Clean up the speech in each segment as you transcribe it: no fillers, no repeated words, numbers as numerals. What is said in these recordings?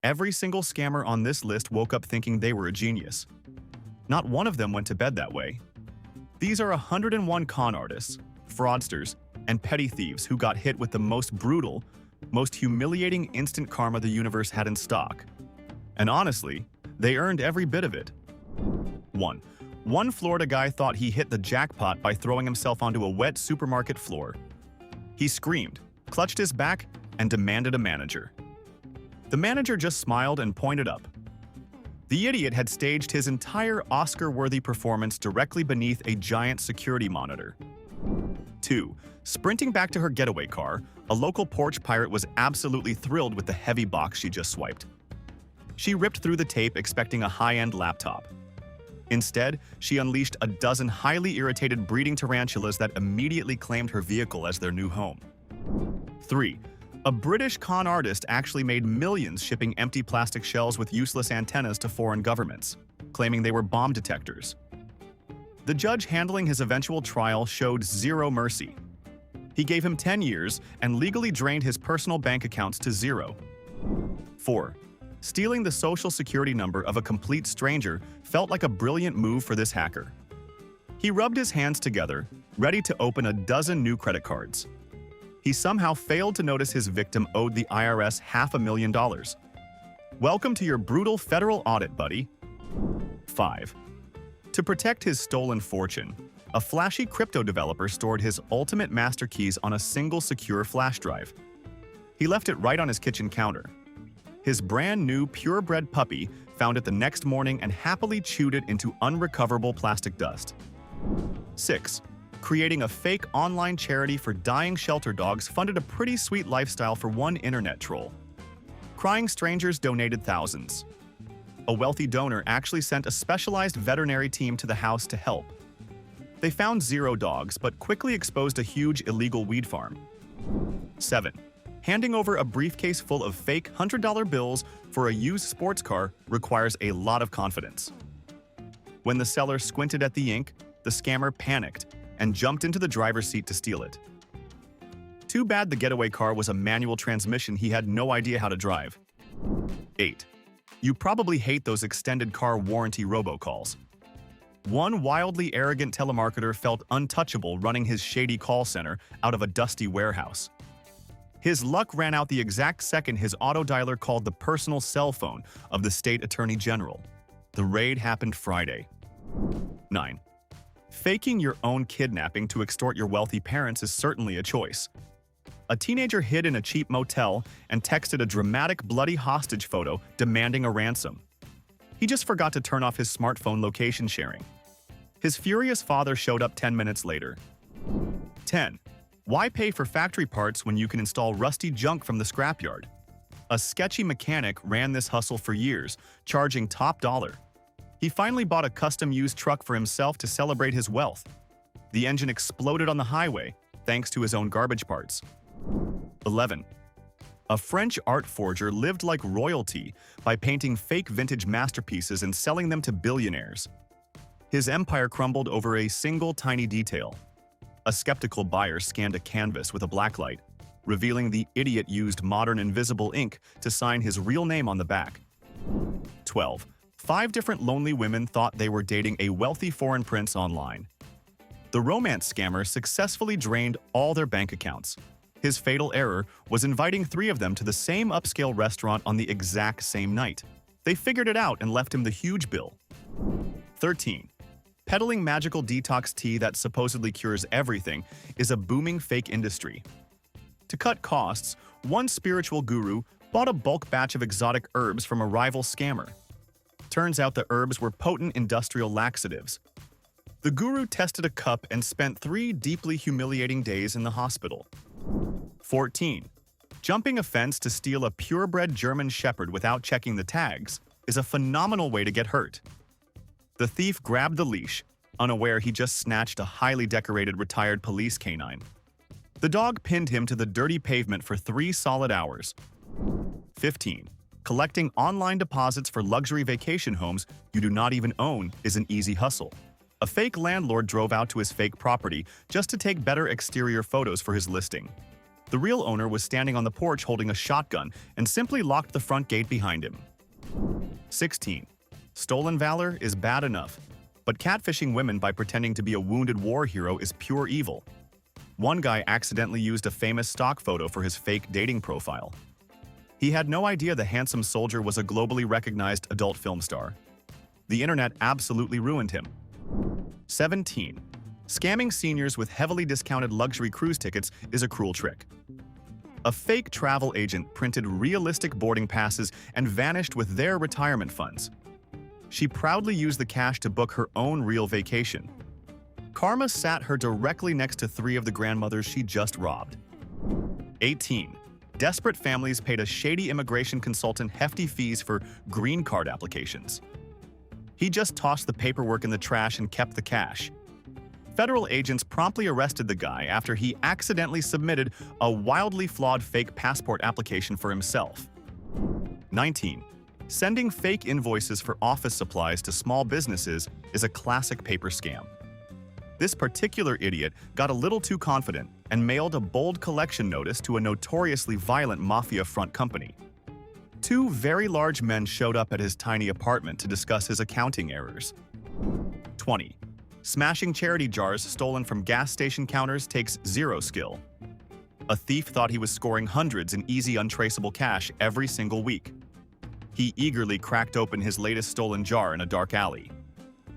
Every single scammer on this list woke up thinking they were a genius. Not one of them went to bed that way. These are 101 con artists, fraudsters, and petty thieves who got hit with the most brutal, most humiliating instant karma the universe had in stock. And honestly, they earned every bit of it. 1. One Florida guy thought he hit the jackpot by throwing himself onto a wet supermarket floor. He screamed, clutched his back, and demanded a manager. The manager just smiled and pointed up. The idiot had staged his entire Oscar-worthy performance directly beneath a giant security monitor. 2. Sprinting back to her getaway car, a local porch pirate was absolutely thrilled with the heavy box she just swiped. She ripped through the tape expecting a high-end laptop. Instead, she unleashed a dozen highly irritated breeding tarantulas that immediately claimed her vehicle as their new home. 3. A British con artist actually made millions shipping empty plastic shells with useless antennas to foreign governments, claiming they were bomb detectors. The judge handling his eventual trial showed zero mercy. He gave him 10 years and legally drained his personal bank accounts to zero. 4. Stealing the social security number of a complete stranger felt like a brilliant move for this hacker. He rubbed his hands together, ready to open a dozen new credit cards. He somehow failed to notice his victim owed the IRS $500,000. Welcome to your brutal federal audit, buddy. 5. To protect his stolen fortune, a flashy crypto developer stored his ultimate master keys on a single secure flash drive. He left it right on his kitchen counter. His brand new purebred puppy found it the next morning and happily chewed it into unrecoverable plastic dust. 6. Creating a fake online charity for dying shelter dogs funded a pretty sweet lifestyle for one internet troll. Crying strangers donated thousands. A wealthy donor actually sent a specialized veterinary team to the house to help. They found 0 dogs but quickly exposed a huge illegal weed farm. 7. Handing over a briefcase full of fake $100 bills for a used sports car requires a lot of confidence. When the seller squinted at the ink, the scammer panicked and jumped into the driver's seat to steal it. Too bad the getaway car was a manual transmission he had no idea how to drive. 8. You probably hate those extended car warranty robocalls. One wildly arrogant telemarketer felt untouchable running his shady call center out of a dusty warehouse. His luck ran out the exact second his autodialer called the personal cell phone of the state attorney general. The raid happened Friday. 9. Faking your own kidnapping to extort your wealthy parents is certainly a choice. A teenager hid in a cheap motel and texted a dramatic bloody hostage photo demanding a ransom. He just forgot to turn off his smartphone location sharing. His furious father showed up 10 minutes later. 10. Why pay for factory parts when you can install rusty junk from the scrapyard? A sketchy mechanic ran this hustle for years, charging top dollar. He finally bought a custom-used truck for himself to celebrate his wealth. The engine exploded on the highway, thanks to his own garbage parts. 11. A French art forger lived like royalty by painting fake vintage masterpieces and selling them to billionaires. His empire crumbled over a single tiny detail. A skeptical buyer scanned a canvas with a blacklight, revealing the idiot used modern invisible ink to sign his real name on the back. 12. 5 different lonely women thought they were dating a wealthy foreign prince online. The romance scammer successfully drained all their bank accounts. His fatal error was inviting 3 of them to the same upscale restaurant on the exact same night. They figured it out and left him the huge bill. 13. Peddling magical detox tea that supposedly cures everything is a booming fake industry. To cut costs, one spiritual guru bought a bulk batch of exotic herbs from a rival scammer. Turns out the herbs were potent industrial laxatives. The guru tested a cup and spent 3 deeply humiliating days in the hospital. 14. Jumping a fence to steal a purebred German shepherd without checking the tags is a phenomenal way to get hurt. The thief grabbed the leash, unaware he just snatched a highly decorated retired police canine. The dog pinned him to the dirty pavement for 3 solid hours. 15. Collecting online deposits for luxury vacation homes you do not even own is an easy hustle. A fake landlord drove out to his fake property just to take better exterior photos for his listing. The real owner was standing on the porch holding a shotgun and simply locked the front gate behind him. 16. Stolen valor is bad enough, but catfishing women by pretending to be a wounded war hero is pure evil. One guy accidentally used a famous stock photo for his fake dating profile. He had no idea the handsome soldier was a globally recognized adult film star. The internet absolutely ruined him. 17. Scamming seniors with heavily discounted luxury cruise tickets is a cruel trick. A fake travel agent printed realistic boarding passes and vanished with their retirement funds. She proudly used the cash to book her own real vacation. Karma sat her directly next to 3 of the grandmothers she just robbed. 18. Desperate families paid a shady immigration consultant hefty fees for green card applications. He just tossed the paperwork in the trash and kept the cash. Federal agents promptly arrested the guy after he accidentally submitted a wildly flawed fake passport application for himself. 19. Sending fake invoices for office supplies to small businesses is a classic paper scam. This particular idiot got a little too confident and mailed a bold collection notice to a notoriously violent mafia front company. 2 very large men showed up at his tiny apartment to discuss his accounting errors. 20. Smashing charity jars stolen from gas station counters takes 0 skill. A thief thought he was scoring hundreds in easy untraceable cash every single week. He eagerly cracked open his latest stolen jar in a dark alley.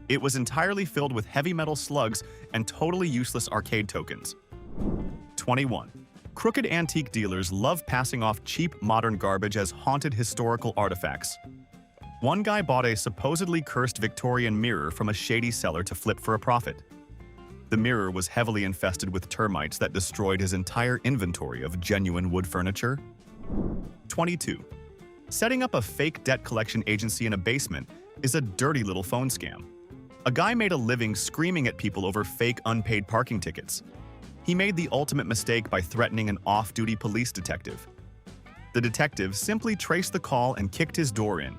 It was entirely filled with heavy metal slugs and totally useless arcade tokens. 21. Crooked antique dealers love passing off cheap modern garbage as haunted historical artifacts. One guy bought a supposedly cursed Victorian mirror from a shady seller to flip for a profit. The mirror was heavily infested with termites that destroyed his entire inventory of genuine wood furniture. 22. Setting up a fake debt collection agency in a basement is a dirty little phone scam. A guy made a living screaming at people over fake unpaid parking tickets. He made the ultimate mistake by threatening an off-duty police detective. The detective simply traced the call and kicked his door in.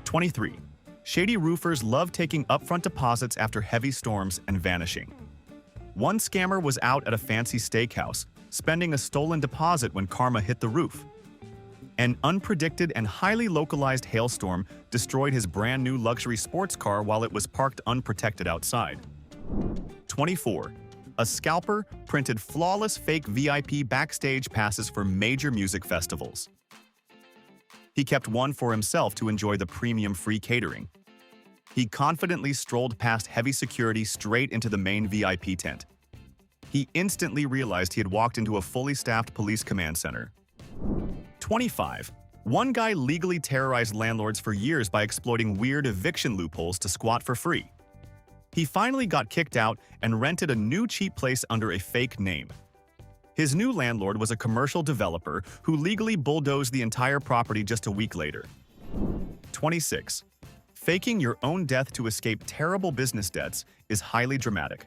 23. Shady roofers love taking upfront deposits after heavy storms and vanishing. One scammer was out at a fancy steakhouse, spending a stolen deposit when karma hit the roof. An unpredicted and highly localized hailstorm destroyed his brand new luxury sports car while it was parked unprotected outside. 24. A scalper printed flawless fake VIP backstage passes for major music festivals. He kept one for himself to enjoy the premium free catering. He confidently strolled past heavy security straight into the main VIP tent. He instantly realized he had walked into a fully staffed police command center. 25. One guy legally terrorized landlords for years by exploiting weird eviction loopholes to squat for free. He finally got kicked out and rented a new cheap place under a fake name. His new landlord was a commercial developer who legally bulldozed the entire property just a week later. 26. Faking your own death to escape terrible business debts is highly dramatic.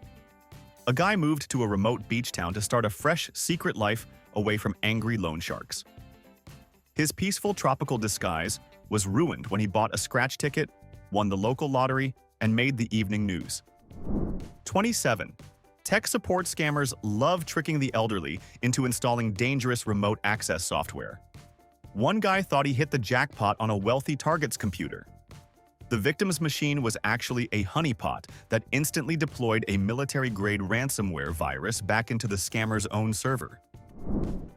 A guy moved to a remote beach town to start a fresh, secret life away from angry loan sharks. His peaceful tropical disguise was ruined when he bought a scratch ticket, won the local lottery, and made the evening news. 27. Tech support scammers love tricking the elderly into installing dangerous remote access software. One guy thought he hit the jackpot on a wealthy target's computer. The victim's machine was actually a honeypot that instantly deployed a military-grade ransomware virus back into the scammer's own server.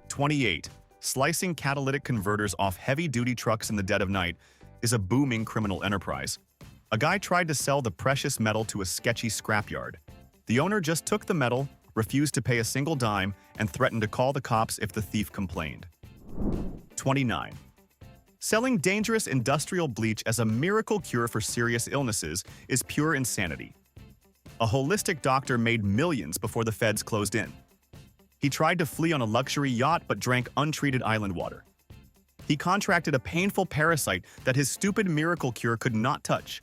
28. Slicing catalytic converters off heavy-duty trucks in the dead of night is a booming criminal enterprise. A guy tried to sell the precious metal to a sketchy scrapyard. The owner just took the metal, refused to pay a single dime, and threatened to call the cops if the thief complained. 29. Selling dangerous industrial bleach as a miracle cure for serious illnesses is pure insanity. A holistic doctor made millions before the feds closed in. He tried to flee on a luxury yacht but drank untreated island water. He contracted a painful parasite that his stupid miracle cure could not touch.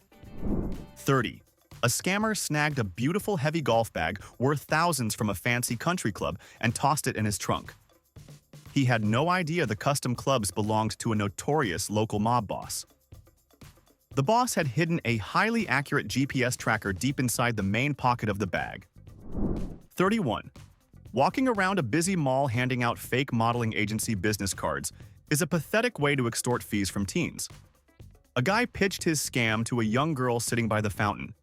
30. A scammer snagged a beautiful heavy golf bag worth thousands from a fancy country club and tossed it in his trunk. He had no idea the custom clubs belonged to a notorious local mob boss. The boss had hidden a highly accurate GPS tracker deep inside the main pocket of the bag. 31. Walking around a busy mall handing out fake modeling agency business cards is a pathetic way to extort fees from teens. A guy pitched his scam to a young girl sitting by the fountain.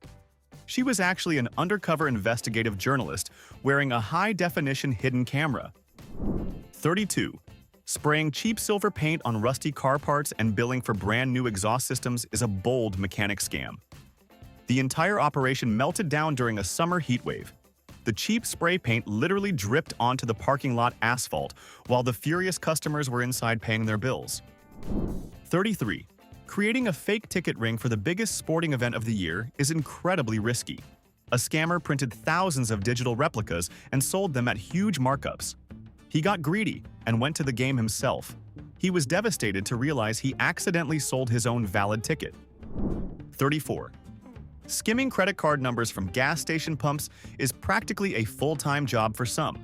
She was actually an undercover investigative journalist wearing a high-definition hidden camera. 32. Spraying cheap silver paint on rusty car parts and billing for brand new exhaust systems is a bold mechanic scam. The entire operation melted down during a summer heatwave. The cheap spray paint literally dripped onto the parking lot asphalt while the furious customers were inside paying their bills. 33. Creating a fake ticket ring for the biggest sporting event of the year is incredibly risky. A scammer printed thousands of digital replicas and sold them at huge markups. He got greedy and went to the game himself. He was devastated to realize he accidentally sold his own valid ticket. 34. Skimming credit card numbers from gas station pumps is practically a full-time job for some.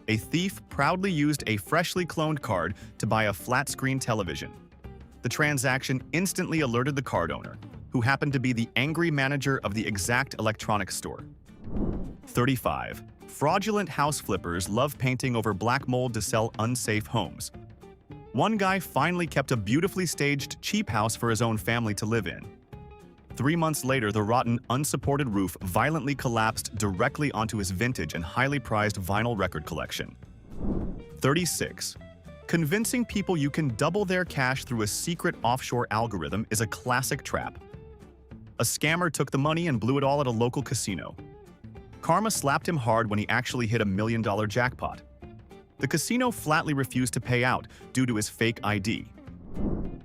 A thief proudly used a freshly cloned card to buy a flat-screen television. The transaction instantly alerted the card owner, who happened to be the angry manager of the exact electronics store. 35. Fraudulent house flippers love painting over black mold to sell unsafe homes. One guy finally kept a beautifully staged, cheap house for his own family to live in. 3 months later, the rotten, unsupported roof violently collapsed directly onto his vintage and highly prized vinyl record collection. 36. Convincing people you can double their cash through a secret offshore algorithm is a classic trap. A scammer took the money and blew it all at a local casino. Karma slapped him hard when he actually hit $1 million jackpot. The casino flatly refused to pay out due to his fake ID.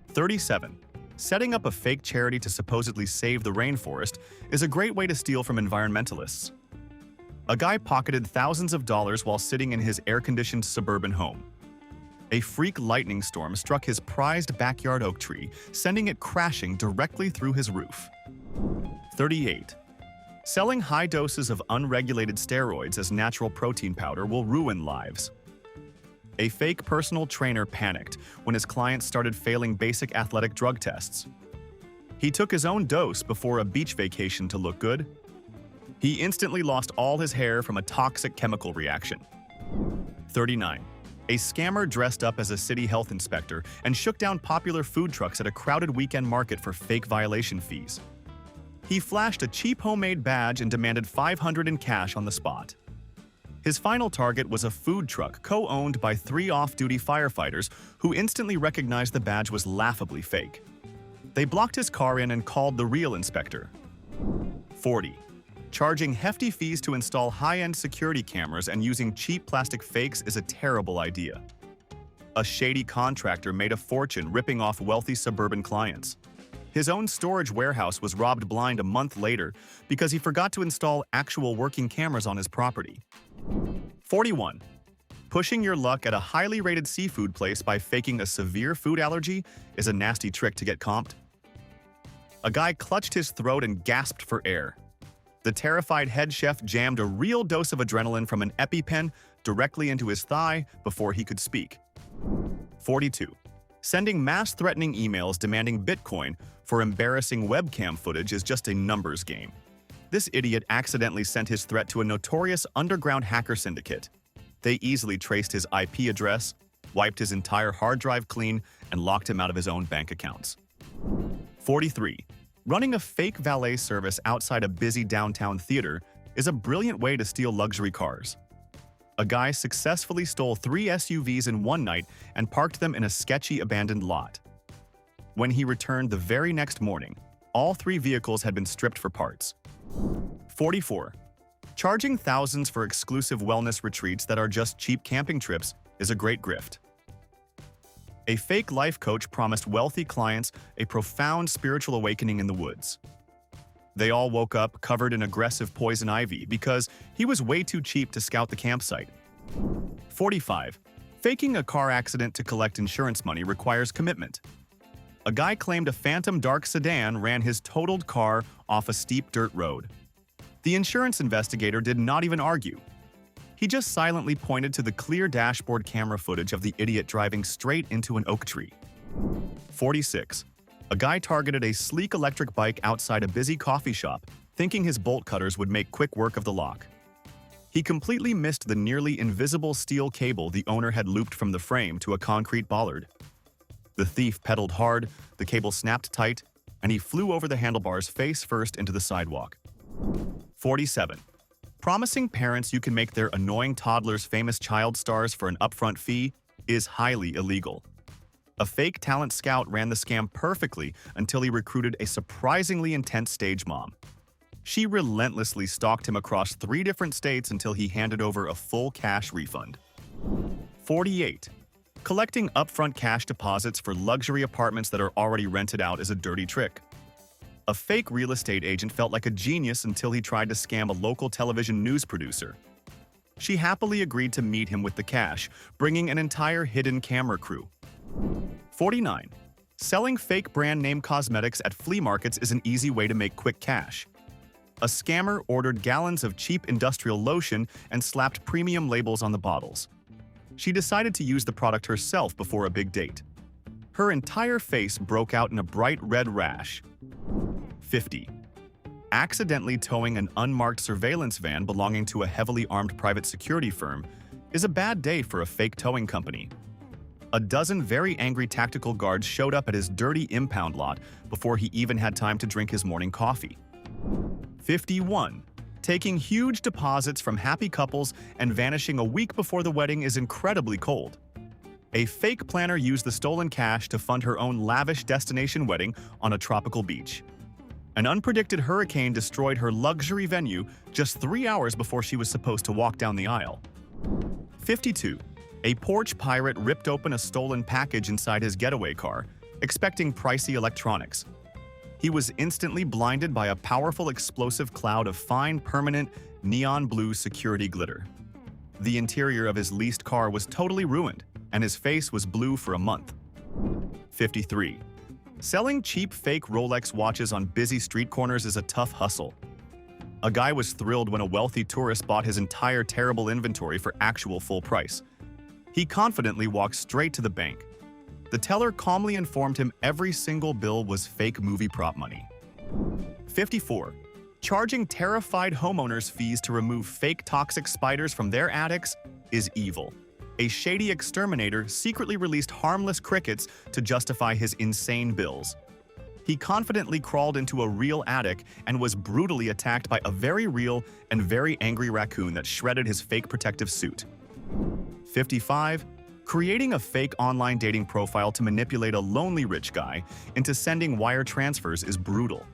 37. Setting up a fake charity to supposedly save the rainforest is a great way to steal from environmentalists. A guy pocketed thousands of dollars while sitting in his air-conditioned suburban home. A freak lightning storm struck his prized backyard oak tree, sending it crashing directly through his roof. 38. Selling high doses of unregulated steroids as natural protein powder will ruin lives. A fake personal trainer panicked when his clients started failing basic athletic drug tests. He took his own dose before a beach vacation to look good. He instantly lost all his hair from a toxic chemical reaction. 39. A scammer dressed up as a city health inspector and shook down popular food trucks at a crowded weekend market for fake violation fees. He flashed a cheap homemade badge and demanded $500 in cash on the spot. His final target was a food truck co-owned by 3 off-duty firefighters who instantly recognized the badge was laughably fake. They blocked his car in and called the real inspector. 40. Charging hefty fees to install high-end security cameras and using cheap plastic fakes is a terrible idea. A shady contractor made a fortune ripping off wealthy suburban clients. His own storage warehouse was robbed blind a month later because he forgot to install actual working cameras on his property. 41. Pushing your luck at a highly rated seafood place by faking a severe food allergy is a nasty trick to get comped. A guy clutched his throat and gasped for air. The terrified head chef jammed a real dose of adrenaline from an EpiPen directly into his thigh before he could speak. 42. Sending mass-threatening emails demanding Bitcoin for embarrassing webcam footage is just a numbers game. This idiot accidentally sent his threat to a notorious underground hacker syndicate. They easily traced his IP address, wiped his entire hard drive clean, and locked him out of his own bank accounts. 43. Running a fake valet service outside a busy downtown theater is a brilliant way to steal luxury cars. A guy successfully stole 3 SUVs in one night and parked them in a sketchy abandoned lot. When he returned the very next morning, all 3 vehicles had been stripped for parts. 44. Charging thousands for exclusive wellness retreats that are just cheap camping trips is a great grift. A fake life coach promised wealthy clients a profound spiritual awakening in the woods. They all woke up covered in aggressive poison ivy because he was way too cheap to scout the campsite. 45. Faking a car accident to collect insurance money requires commitment. A guy claimed a phantom dark sedan ran his totaled car off a steep dirt road. The insurance investigator did not even argue. He just silently pointed to the clear dashboard camera footage of the idiot driving straight into an oak tree. 46. A guy targeted a sleek electric bike outside a busy coffee shop, thinking his bolt cutters would make quick work of the lock. He completely missed the nearly invisible steel cable the owner had looped from the frame to a concrete bollard. The thief pedaled hard, the cable snapped tight, and he flew over the handlebars face first into the sidewalk. 47. Promising parents you can make their annoying toddlers famous child stars for an upfront fee is highly illegal. A fake talent scout ran the scam perfectly until he recruited a surprisingly intense stage mom. She relentlessly stalked him across 3 different states until he handed over a full cash refund. 48. Collecting upfront cash deposits for luxury apartments that are already rented out is a dirty trick. A fake real estate agent felt like a genius until he tried to scam a local television news producer. She happily agreed to meet him with the cash, bringing an entire hidden camera crew. 49. Selling fake brand name cosmetics at flea markets is an easy way to make quick cash. A scammer ordered gallons of cheap industrial lotion and slapped premium labels on the bottles. She decided to use the product herself before a big date. Her entire face broke out in a bright red rash. 50. Accidentally towing an unmarked surveillance van belonging to a heavily armed private security firm is a bad day for a fake towing company. A dozen very angry tactical guards showed up at his dirty impound lot before he even had time to drink his morning coffee. 51. Taking huge deposits from happy couples and vanishing a week before the wedding is incredibly cold. A fake planner used the stolen cash to fund her own lavish destination wedding on a tropical beach. An unpredicted hurricane destroyed her luxury venue just 3 hours before she was supposed to walk down the aisle. 52. A porch pirate ripped open a stolen package inside his getaway car, expecting pricey electronics. He was instantly blinded by a powerful explosive cloud of fine, permanent, neon blue security glitter. The interior of his leased car was totally ruined, and his face was blue for a month. 53. Selling cheap fake Rolex watches on busy street corners is a tough hustle. A guy was thrilled when a wealthy tourist bought his entire terrible inventory for actual full price. He confidently walked straight to the bank. The teller calmly informed him every single bill was fake movie prop money. 54. Charging terrified homeowners fees to remove fake toxic spiders from their attics is evil. A shady exterminator secretly released harmless crickets to justify his insane bills. He confidently crawled into a real attic and was brutally attacked by a very real and very angry raccoon that shredded his fake protective suit. 55. Creating a fake online dating profile to manipulate a lonely rich guy into sending wire transfers is brutal.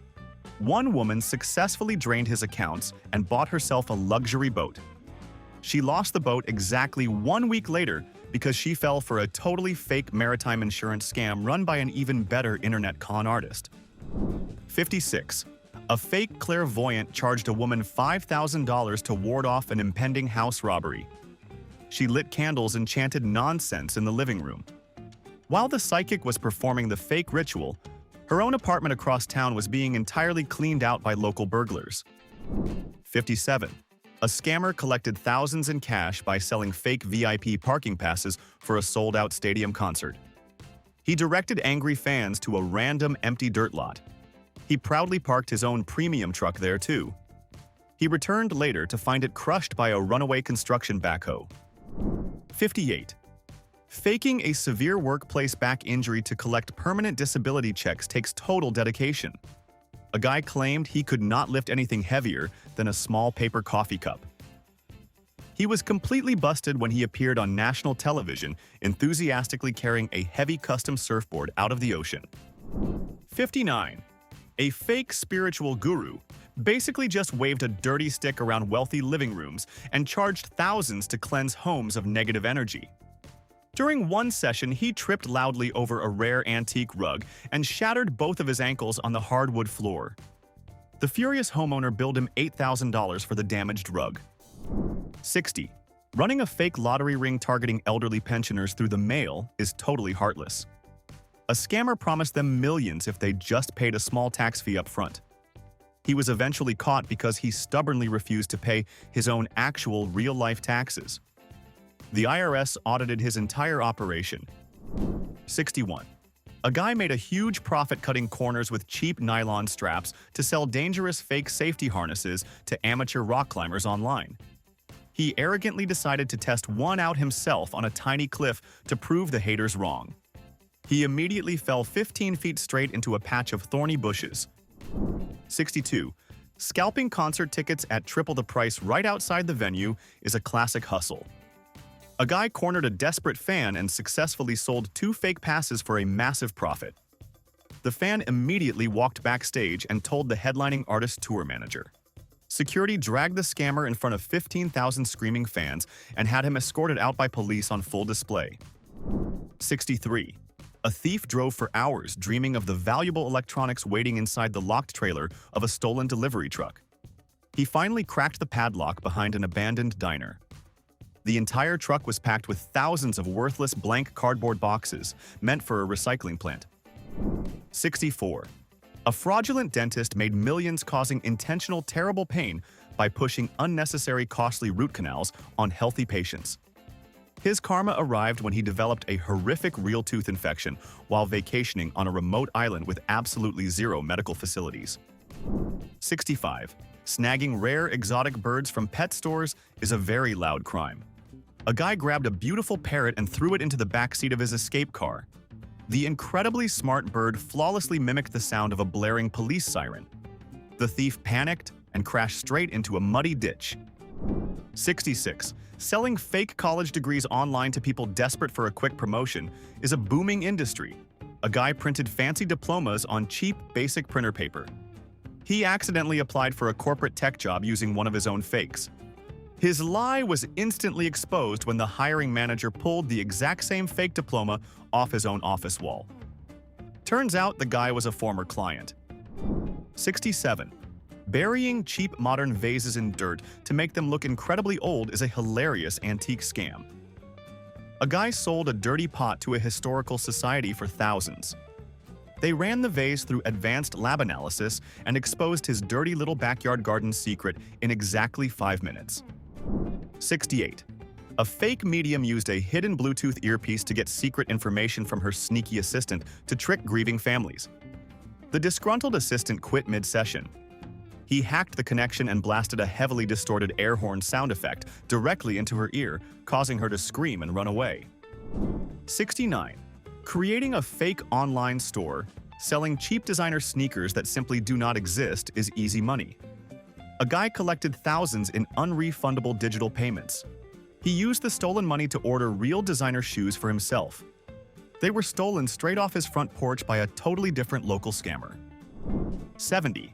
One woman successfully drained his accounts and bought herself a luxury boat. She lost the boat exactly 1 week later because she fell for a totally fake maritime insurance scam run by an even better internet con artist. 56. A fake clairvoyant charged a woman $5,000 to ward off an impending house robbery. She lit candles and chanted nonsense in the living room. While the psychic was performing the fake ritual, her own apartment across town was being entirely cleaned out by local burglars. 57. A scammer collected thousands in cash by selling fake VIP parking passes for a sold-out stadium concert. He directed angry fans to a random empty dirt lot. He proudly parked his own premium truck there too. He returned later to find it crushed by a runaway construction backhoe. 58. Faking a severe workplace back injury to collect permanent disability checks takes total dedication. A guy claimed he could not lift anything heavier than a small paper coffee cup. He was completely busted when he appeared on national television, enthusiastically carrying a heavy custom surfboard out of the ocean. 59. A fake spiritual guru basically just waved a dirty stick around wealthy living rooms and charged thousands to cleanse homes of negative energy. During one session, he tripped loudly over a rare antique rug and shattered both of his ankles on the hardwood floor. The furious homeowner billed him $8,000 for the damaged rug. 60. Running a fake lottery ring targeting elderly pensioners through the mail is totally heartless. A scammer promised them millions if they just paid a small tax fee up front. He was eventually caught because he stubbornly refused to pay his own actual real-life taxes. The IRS audited his entire operation. 61. A guy made a huge profit cutting corners with cheap nylon straps to sell dangerous fake safety harnesses to amateur rock climbers online. He arrogantly decided to test one out himself on a tiny cliff to prove the haters wrong. He immediately fell 15 feet straight into a patch of thorny bushes. 62. Scalping concert tickets at triple the price right outside the venue is a classic hustle. A guy cornered a desperate fan and successfully sold 2 fake passes for a massive profit. The fan immediately walked backstage and told the headlining artist's tour manager. Security dragged the scammer in front of 15,000 screaming fans and had him escorted out by police on full display. 63. A thief drove for hours dreaming of the valuable electronics waiting inside the locked trailer of a stolen delivery truck. He finally cracked the padlock behind an abandoned diner. The entire truck was packed with thousands of worthless blank cardboard boxes meant for a recycling plant. 64. A fraudulent dentist made millions causing intentional terrible pain by pushing unnecessary costly root canals on healthy patients. His karma arrived when he developed a horrific real tooth infection while vacationing on a remote island with absolutely zero medical facilities. 65. Snagging rare exotic birds from pet stores is a very loud crime. A guy grabbed a beautiful parrot and threw it into the backseat of his escape car. The incredibly smart bird flawlessly mimicked the sound of a blaring police siren. The thief panicked and crashed straight into a muddy ditch. 66. Selling fake college degrees online to people desperate for a quick promotion is a booming industry. A guy printed fancy diplomas on cheap, basic printer paper. He accidentally applied for a corporate tech job using one of his own fakes. His lie was instantly exposed when the hiring manager pulled the exact same fake diploma off his own office wall. Turns out the guy was a former client. 67. Burying cheap modern vases in dirt to make them look incredibly old is a hilarious antique scam. A guy sold a dirty pot to a historical society for thousands. They ran the vase through advanced lab analysis and exposed his dirty little backyard garden secret in exactly 5 minutes. 68. A fake medium used a hidden Bluetooth earpiece to get secret information from her sneaky assistant to trick grieving families. The disgruntled assistant quit mid-session. He hacked the connection and blasted a heavily distorted air horn sound effect directly into her ear, causing her to scream and run away. 69. Creating a fake online store, selling cheap designer sneakers that simply do not exist is easy money. A guy collected thousands in unrefundable digital payments. He used the stolen money to order real designer shoes for himself. They were stolen straight off his front porch by a totally different local scammer. 70.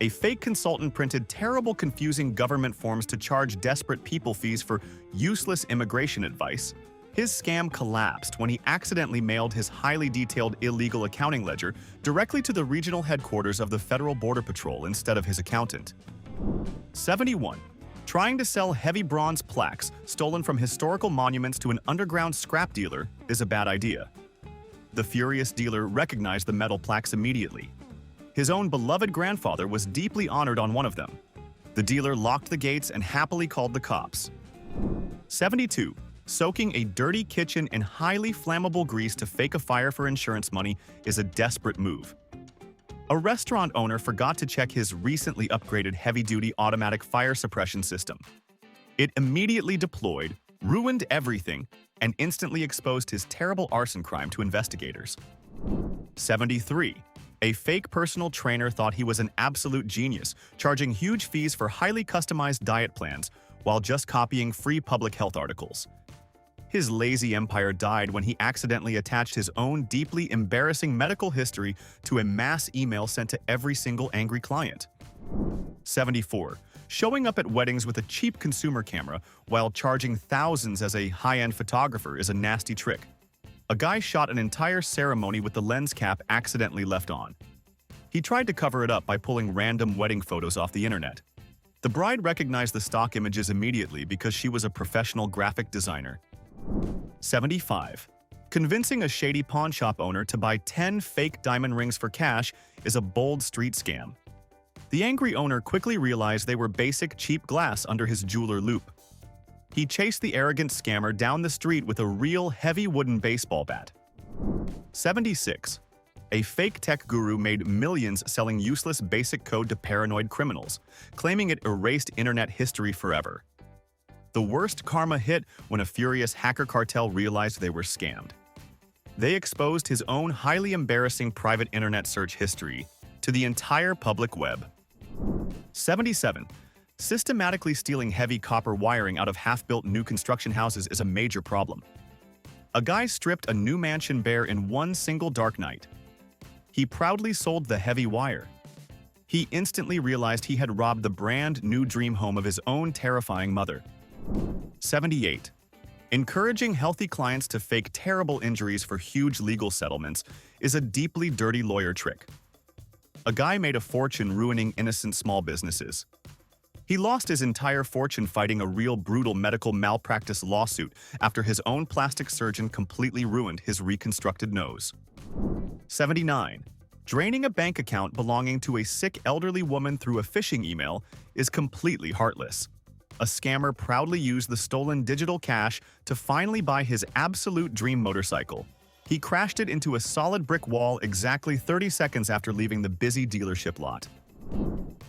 A fake consultant printed terrible, confusing government forms to charge desperate people fees for useless immigration advice. His scam collapsed when he accidentally mailed his highly detailed illegal accounting ledger directly to the regional headquarters of the Federal Border Patrol instead of his accountant. 71. Trying to sell heavy bronze plaques stolen from historical monuments to an underground scrap dealer is a bad idea. The furious dealer recognized the metal plaques immediately. His own beloved grandfather was deeply honored on one of them. The dealer locked the gates and happily called the cops. 72. Soaking a dirty kitchen in highly flammable grease to fake a fire for insurance money is a desperate move. A restaurant owner forgot to check his recently upgraded heavy-duty automatic fire suppression system. It immediately deployed, ruined everything, and instantly exposed his terrible arson crime to investigators. 73. A fake personal trainer thought he was an absolute genius, charging huge fees for highly customized diet plans while just copying free public health articles. His lazy empire died when he accidentally attached his own deeply embarrassing medical history to a mass email sent to every single angry client. 74. Showing up at weddings with a cheap consumer camera while charging thousands as a high-end photographer is a nasty trick. A guy shot an entire ceremony with the lens cap accidentally left on. He tried to cover it up by pulling random wedding photos off the internet. The bride recognized the stock images immediately because she was a professional graphic designer. 75. Convincing a shady pawn shop owner to buy 10 fake diamond rings for cash is a bold street scam. The angry owner quickly realized they were basic, cheap glass under his jeweler loupe. He chased the arrogant scammer down the street with a real heavy wooden baseball bat. 76. A fake tech guru made millions selling useless basic code to paranoid criminals, claiming it erased internet history forever. The worst karma hit when a furious hacker cartel realized they were scammed. They exposed his own highly embarrassing private internet search history to the entire public web. 77. Systematically stealing heavy copper wiring out of half-built new construction houses is a major problem. A guy stripped a new mansion bare in one single dark night. He proudly sold the heavy wire. He instantly realized he had robbed the brand new dream home of his own terrifying mother. 78. Encouraging healthy clients to fake terrible injuries for huge legal settlements is a deeply dirty lawyer trick. A guy made a fortune ruining innocent small businesses. He lost his entire fortune fighting a real brutal medical malpractice lawsuit after his own plastic surgeon completely ruined his reconstructed nose. 79. Draining a bank account belonging to a sick elderly woman through a phishing email is completely heartless. A scammer proudly used the stolen digital cash to finally buy his absolute dream motorcycle. He crashed it into a solid brick wall exactly 30 seconds after leaving the busy dealership lot.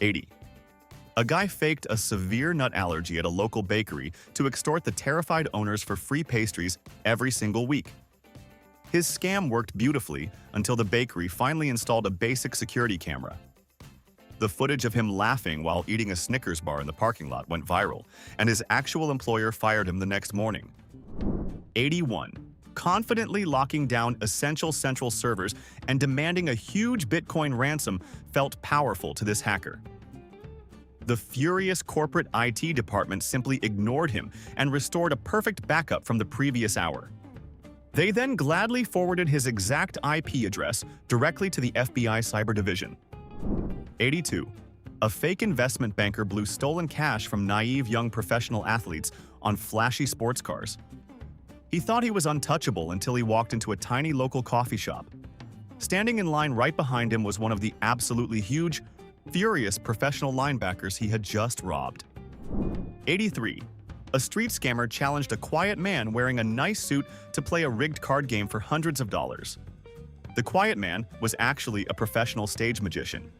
80. A guy faked a severe nut allergy at a local bakery to extort the terrified owners for free pastries every single week. His scam worked beautifully until the bakery finally installed a basic security camera. The footage of him laughing while eating a Snickers bar in the parking lot went viral, and his actual employer fired him the next morning. 81. Confidently locking down essential central servers and demanding a huge Bitcoin ransom felt powerful to this hacker. The furious corporate IT department simply ignored him and restored a perfect backup from the previous hour. They then gladly forwarded his exact IP address directly to the FBI Cyber Division. 82. A fake investment banker blew stolen cash from naive young professional athletes on flashy sports cars. He thought he was untouchable until he walked into a tiny local coffee shop. Standing in line right behind him was one of the absolutely huge, furious professional linebackers he had just robbed. 83. A street scammer challenged a quiet man wearing a nice suit to play a rigged card game for hundreds of dollars. The quiet man was actually a professional stage magician.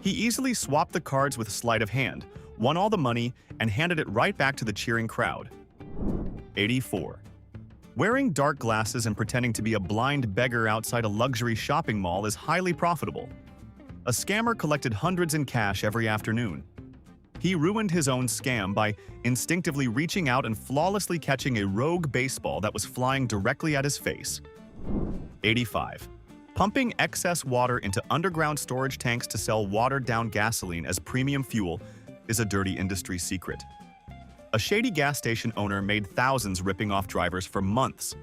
He easily swapped the cards with sleight of hand, won all the money, and handed it right back to the cheering crowd. 84. Wearing dark glasses and pretending to be a blind beggar outside a luxury shopping mall is highly profitable. A scammer collected hundreds in cash every afternoon. He ruined his own scam by instinctively reaching out and flawlessly catching a rogue baseball that was flying directly at his face. 85. Pumping excess water into underground storage tanks to sell watered-down gasoline as premium fuel is a dirty industry secret. A shady gas station owner made thousands ripping off drivers for months.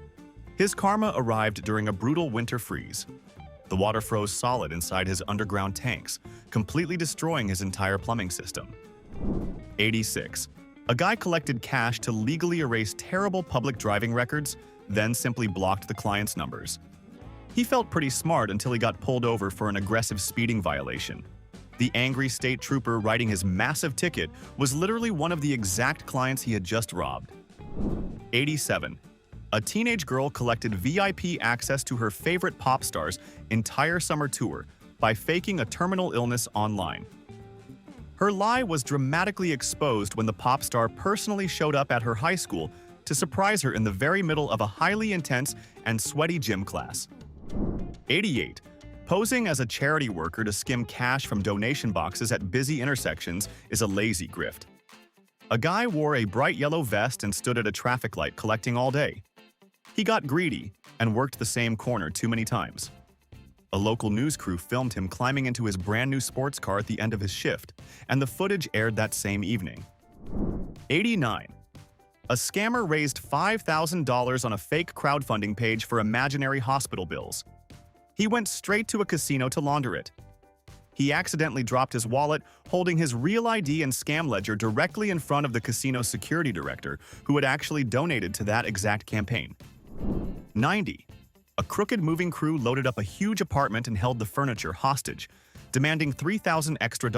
His karma arrived during a brutal winter freeze. The water froze solid inside his underground tanks, completely destroying his entire plumbing system. 86. A guy collected cash to legally erase terrible public driving records, then simply blocked the client's numbers. He felt pretty smart until he got pulled over for an aggressive speeding violation. The angry state trooper writing his massive ticket was literally one of the exact clients he had just robbed. 87. A teenage girl collected VIP access to her favorite pop star's entire summer tour by faking a terminal illness online. Her lie was dramatically exposed when the pop star personally showed up at her high school to surprise her in the very middle of a highly intense and sweaty gym class. 88. Posing as a charity worker to skim cash from donation boxes at busy intersections is a lazy grift. A guy wore a bright yellow vest and stood at a traffic light collecting all day. He got greedy and worked the same corner too many times. A local news crew filmed him climbing into his brand new sports car at the end of his shift, and the footage aired that same evening. 89. A scammer raised $5,000 on a fake crowdfunding page for imaginary hospital bills. He went straight to a casino to launder it. He accidentally dropped his wallet, holding his real ID and scam ledger directly in front of the casino security director, who had actually donated to that exact campaign. 90. A crooked moving crew loaded up a huge apartment and held the furniture hostage, demanding $3,000 extra.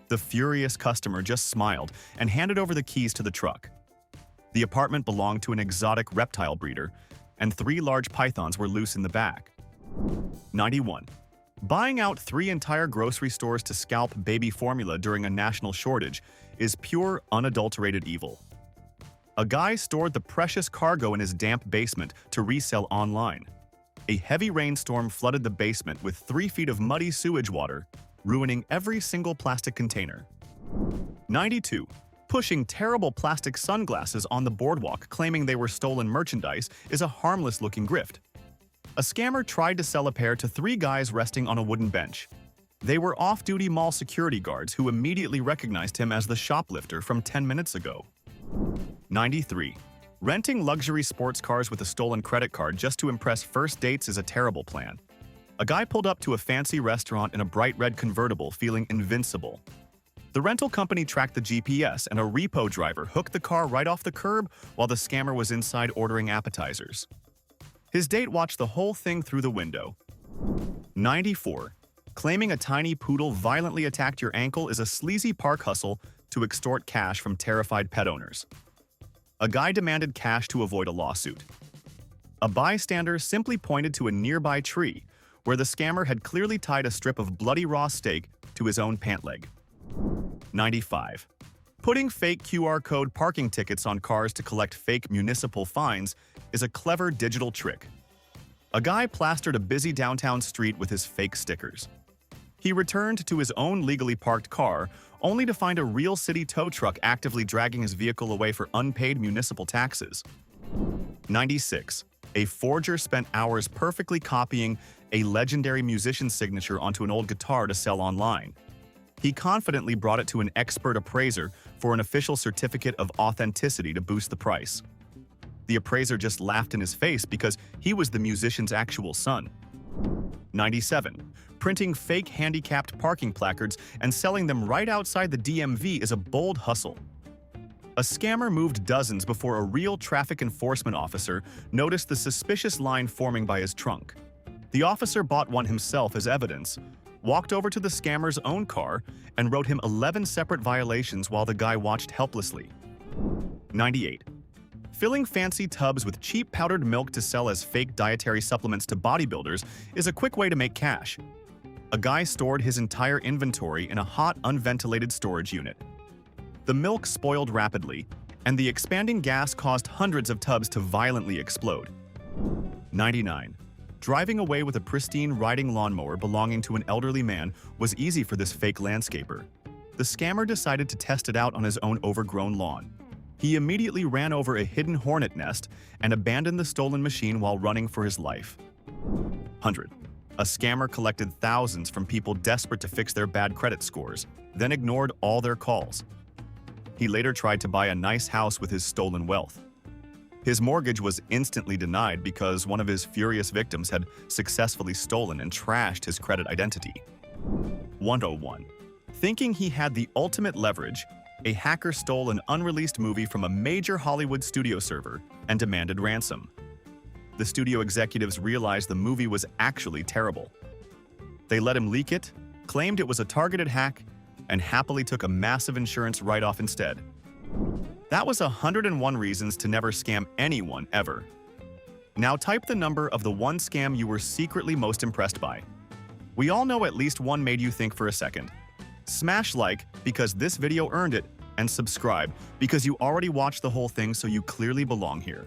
The furious customer just smiled and handed over the keys to the truck. The apartment belonged to an exotic reptile breeder, and 3 large pythons were loose in the back. 91. Buying out 3 entire grocery stores to scalp baby formula during a national shortage is pure, unadulterated evil. A guy stored the precious cargo in his damp basement to resell online. A heavy rainstorm flooded the basement with 3 feet of muddy sewage water, ruining every single plastic container. 92. Pushing terrible plastic sunglasses on the boardwalk claiming they were stolen merchandise is a harmless-looking grift. A scammer tried to sell a pair to 3 guys resting on a wooden bench. They were off-duty mall security guards who immediately recognized him as the shoplifter from 10 minutes ago. 93. Renting luxury sports cars with a stolen credit card just to impress first dates is a terrible plan. A guy pulled up to a fancy restaurant in a bright red convertible feeling invincible. The rental company tracked the GPS and a repo driver hooked the car right off the curb while the scammer was inside ordering appetizers. His date watched the whole thing through the window. 94. Claiming a tiny poodle violently attacked your ankle is a sleazy park hustle to extort cash from terrified pet owners. A guy demanded cash to avoid a lawsuit. A bystander simply pointed to a nearby tree where the scammer had clearly tied a strip of bloody raw steak to his own pant leg. 95. Putting fake QR code parking tickets on cars to collect fake municipal fines is a clever digital trick. A guy plastered a busy downtown street with his fake stickers. He returned to his own legally parked car, only to find a real city tow truck actively dragging his vehicle away for unpaid municipal taxes. 96. A forger spent hours perfectly copying a legendary musician's signature onto an old guitar to sell online. He confidently brought it to an expert appraiser for an official certificate of authenticity to boost the price. The appraiser just laughed in his face because he was the musician's actual son. 97. Printing fake handicapped parking placards and selling them right outside the DMV is a bold hustle. A scammer moved dozens before a real traffic enforcement officer noticed the suspicious line forming by his trunk. The officer bought one himself as evidence, walked over to the scammer's own car, and wrote him 11 separate violations while the guy watched helplessly. 98. Filling fancy tubs with cheap powdered milk to sell as fake dietary supplements to bodybuilders is a quick way to make cash. A guy stored his entire inventory in a hot, unventilated storage unit. The milk spoiled rapidly, and the expanding gas caused hundreds of tubs to violently explode. 99. Driving away with a pristine riding lawnmower belonging to an elderly man was easy for this fake landscaper. The scammer decided to test it out on his own overgrown lawn. He immediately ran over a hidden hornet nest and abandoned the stolen machine while running for his life. 100. A scammer collected thousands from people desperate to fix their bad credit scores, then ignored all their calls. He later tried to buy a nice house with his stolen wealth. His mortgage was instantly denied because one of his furious victims had successfully stolen and trashed his credit identity. 101. Thinking he had the ultimate leverage, a hacker stole an unreleased movie from a major Hollywood studio server and demanded ransom. The studio executives realized the movie was actually terrible. They let him leak it, claimed it was a targeted hack, and happily took a massive insurance write-off instead. That was 101 reasons to never scam anyone ever. Now type the number of the one scam you were secretly most impressed by. We all know at least one made you think for a second. Smash like because this video earned it, and subscribe because you already watched the whole thing, so you clearly belong here.